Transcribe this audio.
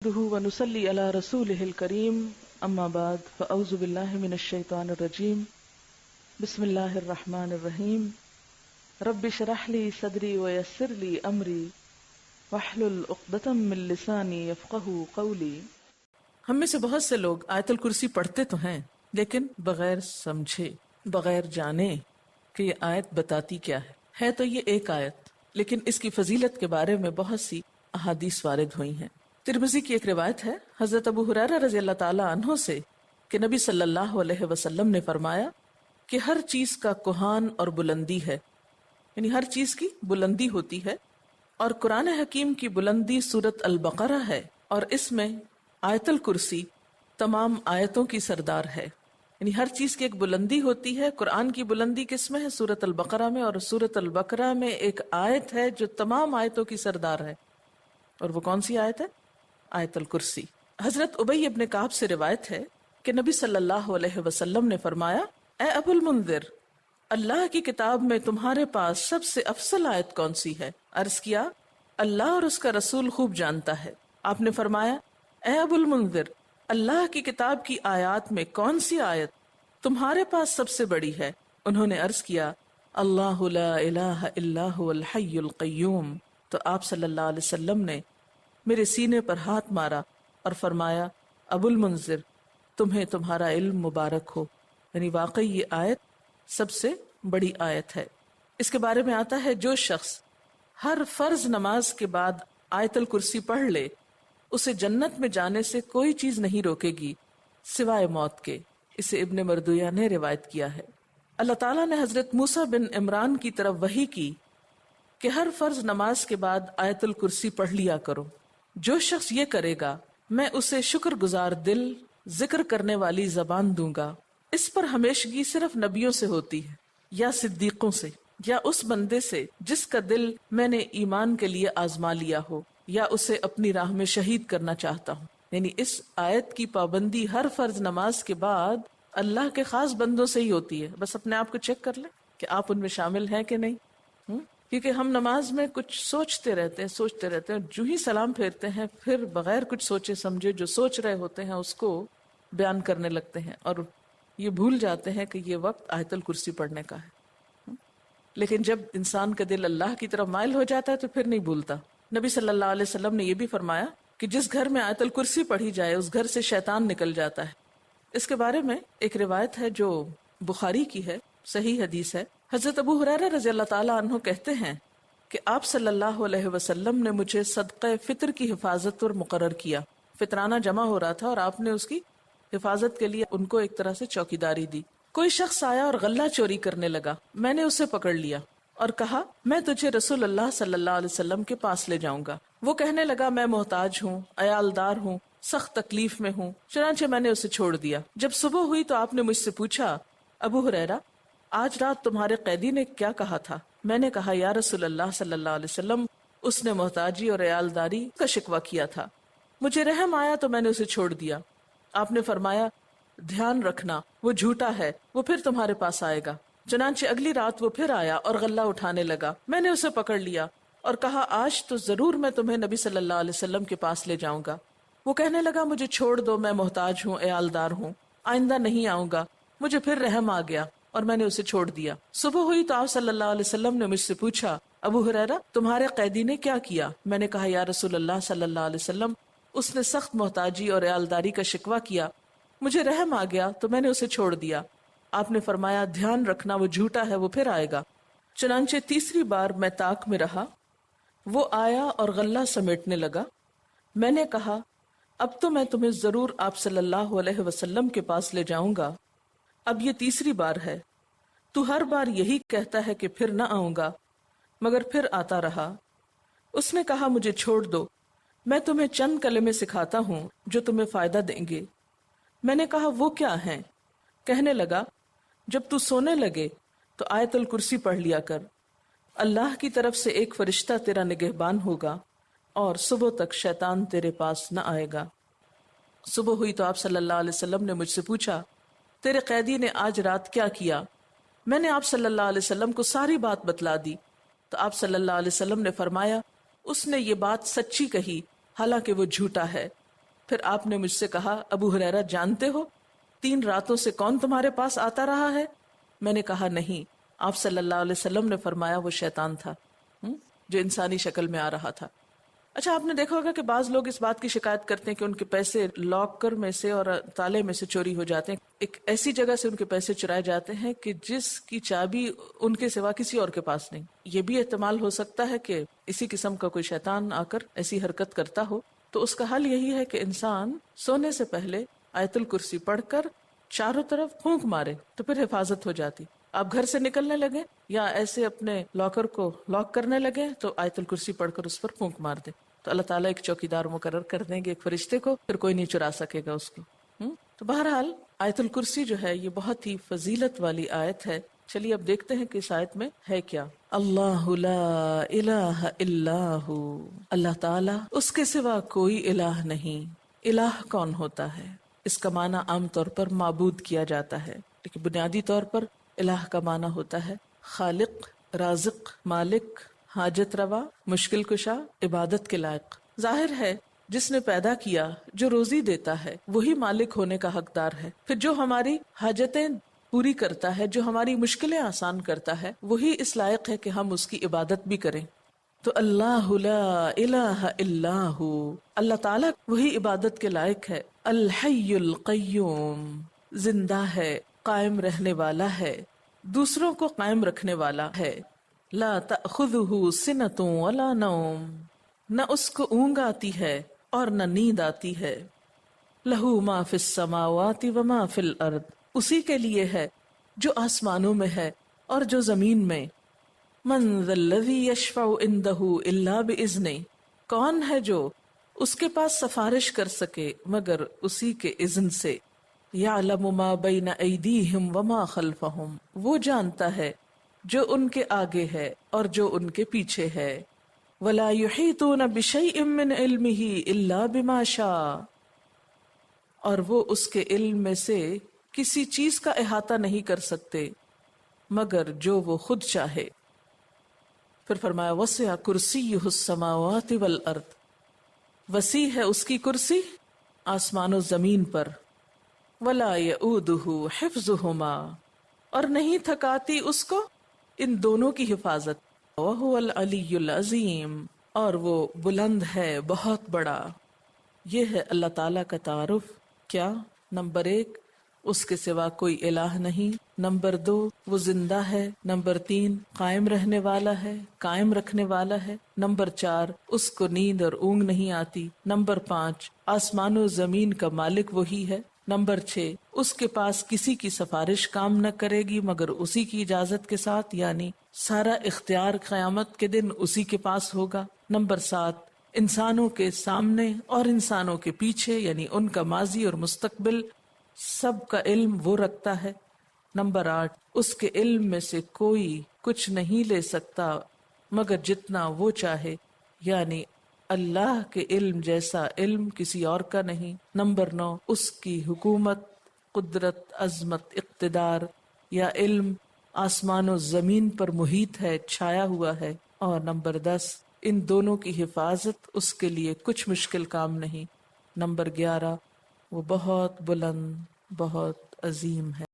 نحمده ونصلي على رسوله الكريم اما بعد فاعوذ بالله من الشيطان الرجيم بسم الله الرحمن الرحيم رب اشرح لي صدري ويسر لي امري واحلل عقدة من لساني يفقهوا قولي۔ ہم میں سے بہت سے لوگ آیت الکرسی پڑھتے تو ہیں لیکن بغیر سمجھے، بغیر جانے کہ یہ آیت بتاتی کیا ہے تو یہ ایک آیت، لیکن اس کی فضیلت کے بارے میں بہت سی احادیث وارد ہوئی ہیں۔ ترمذی کی ایک روایت ہے حضرت ابو ہریرہ رضی اللہ تعالی عنہ سے کہ نبی صلی اللہ علیہ وسلم نے فرمایا کہ ہر چیز کا کوہان اور بلندی ہے، یعنی ہر چیز کی بلندی ہوتی ہے، اور قرآن حکیم کی بلندی سورۃ البقرہ ہے، اور اس میں آیت الکرسی تمام آیتوں کی سردار ہے۔ یعنی ہر چیز کی ایک بلندی ہوتی ہے۔ قرآن کی بلندی کس میں ہے؟ سورۃ البقرہ میں، اور سورۃ البقرہ میں ایک آیت ہے جو تمام آیتوں کی سردار ہے، اور وہ کون سی آیت ہے؟ آیت الکرسی۔ حضرت ابی ابن کعب سے روایت ہے کہ نبی صلی اللہ علیہ وسلم نے فرمایا، اے ابو المنذر، اللہ کی کتاب میں تمہارے پاس سب سے افضل آیت کون سی ہے؟ عرض کیا، اللہ اور اس کا رسول خوب جانتا ہے۔ آپ نے فرمایا، اے ابو المنذر، اللہ کی کتاب کی آیات میں کون سی آیت تمہارے پاس سب سے بڑی ہے؟ انہوں نے عرض کیا، اللہ لا الہ الا هو الحی القیوم۔ تو آپ صلی اللہ علیہ وسلم نے میرے سینے پر ہاتھ مارا اور فرمایا، ابو المنذر، تمہیں تمہارا علم مبارک ہو، یعنی واقعی یہ آیت سب سے بڑی آیت ہے۔ اس کے بارے میں آتا ہے، جو شخص ہر فرض نماز کے بعد آیت الکرسی پڑھ لے، اسے جنت میں جانے سے کوئی چیز نہیں روکے گی سوائے موت کے۔ اسے ابن مردویہ نے روایت کیا ہے۔ اللہ تعالیٰ نے حضرت موسیٰ بن عمران کی طرف وحی کی کہ ہر فرض نماز کے بعد آیت الکرسی پڑھ لیا کرو۔ جو شخص یہ کرے گا، میں اسے شکر گزار دل، ذکر کرنے والی زبان دوں گا۔ اس پر ہمیشگی صرف نبیوں سے ہوتی ہے، یا صدیقوں سے، یا اس بندے سے جس کا دل میں نے ایمان کے لیے آزما لیا ہو، یا اسے اپنی راہ میں شہید کرنا چاہتا ہوں۔ یعنی اس آیت کی پابندی ہر فرض نماز کے بعد اللہ کے خاص بندوں سے ہی ہوتی ہے۔ بس اپنے آپ کو چیک کر لیں کہ آپ ان میں شامل ہیں کہ نہیں۔ کیونکہ ہم نماز میں کچھ سوچتے رہتے ہیں، جو ہی سلام پھیرتے ہیں پھر بغیر کچھ سوچے سمجھے جو سوچ رہے ہوتے ہیں اس کو بیان کرنے لگتے ہیں، اور یہ بھول جاتے ہیں کہ یہ وقت آیت الکرسی پڑھنے کا ہے۔ لیکن جب انسان کا دل اللہ کی طرف مائل ہو جاتا ہے تو پھر نہیں بھولتا۔ نبی صلی اللہ علیہ وسلم نے یہ بھی فرمایا کہ جس گھر میں آیت الکرسی پڑھی جائے اس گھر سے شیطان نکل جاتا ہے۔ اس کے بارے میں ایک روایت ہے جو بخاری کی ہے، صحیح حدیث ہے۔ حضرت ابو ہریرہ رضی اللہ تعالیٰ عنہ کہتے ہیں کہ آپ صلی اللہ علیہ وسلم نے مجھے صدقہ فطر کی حفاظت پر مقرر کیا۔ فطرانہ جمع ہو رہا تھا اور آپ نے اس کی حفاظت کے لیے ان کو ایک طرح سے چوکیداری دی۔ کوئی شخص آیا اور غلہ چوری کرنے لگا، میں نے اسے پکڑ لیا اور کہا، میں تجھے رسول اللہ صلی اللہ علیہ وسلم کے پاس لے جاؤں گا۔ وہ کہنے لگا، میں محتاج ہوں، عیالدار ہوں، سخت تکلیف میں ہوں، چنانچہ میں نے اسے چھوڑ دیا۔ جب صبح ہوئی تو آپ نے مجھ سے پوچھا، ابو ہریرہ، آج رات تمہارے قیدی نے کیا کہا تھا؟ میں نے کہا، یا رسول اللہ صلی اللہ علیہ وسلم، اس نے محتاجی اور عیالداری کا شکوہ کیا تھا، مجھے رحم آیا تو میں نے اسے چھوڑ دیا۔ آپ نے فرمایا، دھیان رکھنا، وہ جھوٹا ہے، وہ پھر تمہارے پاس آئے گا۔ چنانچہ اگلی رات وہ پھر آیا اور غلہ اٹھانے لگا، میں نے اسے پکڑ لیا اور کہا، آج تو ضرور میں تمہیں نبی صلی اللہ علیہ وسلم کے پاس لے جاؤں گا۔ وہ کہنے لگا، مجھے چھوڑ دو، میں محتاج ہوں، عیالدار ہوں، آئندہ نہیں آؤں گا۔ مجھے پھر رحم آ گیا اور میں نے اسے چھوڑ دیا۔ صبح ہوئی تو آپ صلی اللہ علیہ وسلم نے مجھ سے پوچھا، ابو ہریرہ، تمہارے قیدی نے کیا کیا؟ میں نے کہا، یا رسول اللہ صلی اللہ علیہ وسلم، اس نے سخت محتاجی اور عیالداری کا شکوہ کیا، مجھے رحم آ گیا تو میں نے اسے چھوڑ دیا۔ آپ نے فرمایا، دھیان رکھنا، وہ جھوٹا ہے، وہ پھر آئے گا۔ چنانچہ تیسری بار میں طاق میں رہا، وہ آیا اور غلہ سمیٹنے لگا۔ میں نے کہا، اب تو میں تمہیں ضرور آپ صلی اللہ علیہ وسلم کے پاس لے جاؤں گا، اب یہ تیسری بار ہے، تو ہر بار یہی کہتا ہے کہ پھر نہ آؤں گا، مگر پھر آتا رہا۔ اس نے کہا، مجھے چھوڑ دو، میں تمہیں چند کلمے سکھاتا ہوں جو تمہیں فائدہ دیں گے۔ میں نے کہا، وہ کیا ہیں؟ کہنے لگا، جب تو سونے لگے تو آیت الکرسی پڑھ لیا کر، اللہ کی طرف سے ایک فرشتہ تیرا نگہبان ہوگا اور صبح تک شیطان تیرے پاس نہ آئے گا۔ صبح ہوئی تو آپ صلی اللہ علیہ وسلم نے مجھ سے پوچھا، تیرے قیدی نے آج رات کیا کیا؟ میں نے آپ صلی اللہ علیہ وسلم کو ساری بات بتلا دی تو آپ صلی اللہ علیہ وسلم نے فرمایا، اس نے یہ بات سچی کہی، حالانکہ وہ جھوٹا ہے۔ پھر آپ نے مجھ سے کہا ابو ہریرہ جانتے ہو 3 راتوں سے کون تمہارے پاس آتا رہا ہے؟ میں نے کہا نہیں۔ آپ صلی اللہ علیہ وسلم نے فرمایا وہ شیطان تھا جو انسانی شکل میں آ رہا تھا۔ اچھا آپ نے دیکھا ہوگا کہ بعض لوگ اس بات کی شکایت کرتے ہیں کہ ان کے پیسے لاکر میں سے اور تالے میں سے چوری ہو جاتے ہیں، ایک ایسی جگہ سے ان کے پیسے چرائے جاتے ہیں کہ جس کی چابی ان کے سوا کسی اور کے پاس نہیں۔ یہ بھی احتمال ہو سکتا ہے کہ اسی قسم کا کوئی شیطان آ کر ایسی حرکت کرتا ہو، تو اس کا حل یہی ہے کہ انسان سونے سے پہلے آیت الکرسی پڑھ کر چاروں طرف پھونک مارے تو پھر حفاظت ہو جاتی۔ آپ گھر سے نکلنے لگے یا ایسے اپنے لاکر کو لاک کرنے لگے تو آیت الکرسی پڑھ کر اس پر پھونک مار دے، تو اللہ تعالیٰ ایک چوکیدار مقرر کر دیں گے، ایک فرشتے کو، پھر کوئی نہیں چرا سکے گا اس کو۔ تو بہرحال آیت الکرسی جو ہے یہ بہت ہی فضیلت والی آیت ہے۔ چلیے اب دیکھتے ہیں کہ اس آیت میں ہے کیا۔ اللہ لا الہ الا ہو، اللہ تعالیٰ اس کے سوا کوئی الہ نہیں۔ الہ کون ہوتا ہے؟ اس کا معنی عام طور پر معبود کیا جاتا ہے، لیکن بنیادی طور پر الہ کا معنی ہوتا ہے خالق، رازق، مالک، حاجت روا، مشکل کشا، عبادت کے لائق۔ ظاہر ہے جس نے پیدا کیا، جو روزی دیتا ہے، وہی مالک ہونے کا حقدار ہے۔ پھر جو ہماری حاجتیں پوری کرتا ہے، جو ہماری مشکلیں آسان کرتا ہے، وہی اس لائق ہے کہ ہم اس کی عبادت بھی کریں۔ تو اللہ لا الہ الا ہو، اللہ تعالیٰ وہی عبادت کے لائق ہے۔ الحی القیوم، زندہ ہے، قائم رہنے والا ہے، دوسروں کو قائم رکھنے والا ہے۔ لا تأخذہ سنۃ ولا نوم، نہ اس کو اونگ آتی ہے اور نہ نیند آتی ہے۔ لہ ما فی السماوات وما فی الارض، اسی کے لیے ہے جو آسمانوں میں ہے اور جو زمین میں۔ من ذا الذی یشفع عندہ الا باذنہ، کون ہے جو اس کے پاس سفارش کر سکے مگر اسی کے اذن سے۔ یعلم ما بین ایدیہم وما خلفہم، وہ جانتا ہے جو ان کے آگے ہے اور جو ان کے پیچھے ہے۔ ولا یحیطون بشیء من علمہ الا بما شاء، اور وہ اس کے علم میں سے کسی چیز کا احاطہ نہیں کر سکتے مگر جو وہ خود چاہے۔ پھر فرمایا وسع کرسیہ السماوات والارض، وسیع ہے اس کی کرسی آسمان و زمین پر۔ ولا یؤودہ حفظہما، اور نہیں تھکاتی اس کو ان دونوں کی حفاظت۔ وہو العلی العظیم، اور وہ بلند ہے، بہت بڑا۔ یہ ہے اللہ تعالیٰ کا تعارف۔ کیا؟ نمبر 1، اس کے سوا کوئی الہ نہیں۔ نمبر 2، وہ زندہ ہے۔ نمبر 3، قائم رہنے والا ہے، قائم رکھنے والا ہے۔ نمبر 4، اس کو نیند اور اونگ نہیں آتی۔ نمبر 5، آسمان و زمین کا مالک وہی ہے۔ نمبر 6، اس کے پاس کسی کی سفارش کام نہ کرے گی مگر اسی کی اجازت کے ساتھ، یعنی سارا اختیار قیامت کے دن اسی کے پاس ہوگا۔ نمبر 7، انسانوں کے سامنے اور انسانوں کے پیچھے، یعنی ان کا ماضی اور مستقبل سب کا علم وہ رکھتا ہے۔ نمبر 8، اس کے علم میں سے کوئی کچھ نہیں لے سکتا مگر جتنا وہ چاہے، یعنی اللہ کے علم جیسا علم کسی اور کا نہیں۔ نمبر 9، اس کی حکومت، قدرت، عظمت، اقتدار یا علم آسمان و زمین پر محیط ہے، چھایا ہوا ہے۔ اور نمبر 10، ان دونوں کی حفاظت اس کے لیے کچھ مشکل کام نہیں۔ نمبر 11، وہ بہت بلند، بہت عظیم ہے۔